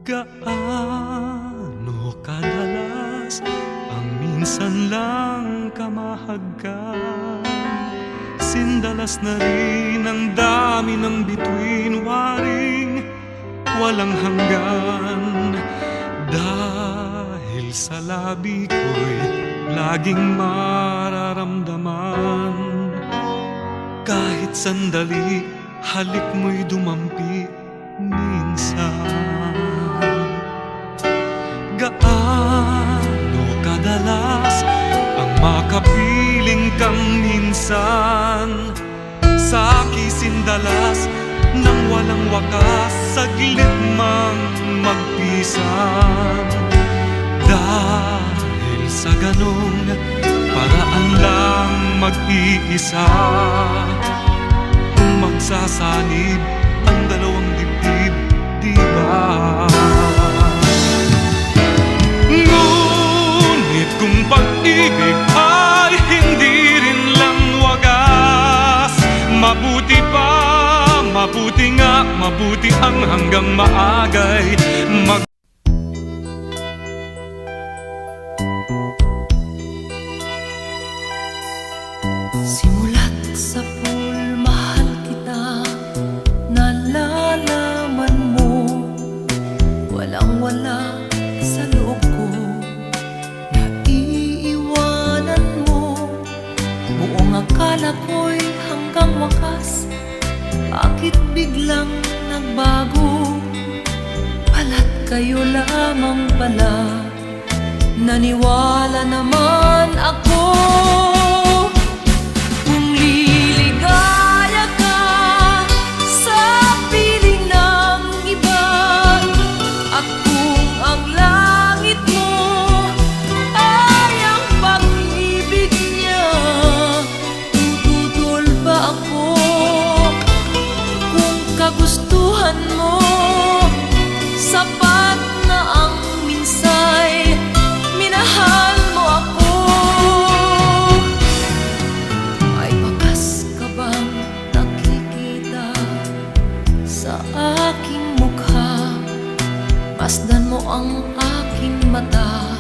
Gaano kadalas ang minsan lang kamahagkan? Sindalas na rin ang dami ng bituin, waring walang hanggan. Dahil sa labi ko'y laging mararamdaman. Kahit sandali, halik mo'y dumampi minsan. Gaano kadalas ang makapiling kang minsan? Sa kisindalas nang walang wakas, saglit mang magpisan. Dahil sa ganong paraan lang mag-iisa, kung magsasanib ang dalawang dibdib, di ba? Ngunit kung pag-ibig ay hindi rin lang wagas, mabuti nga, mabuti ang hanggang maagay Simulat sa pool, mahal kita, nalalaman mo, walang-wala sa loob ko, naiiwanan mo. Buong akala ko'y hanggang wakas, bakit biglang nagbago? Pala't kayo lamang pala, naniwala naman ako. Kagustuhan mo, sapat na ang minsay, minahal mo ako. Ay bakas ka bang nakikita sa aking mukha? Masdan mo ang aking mata.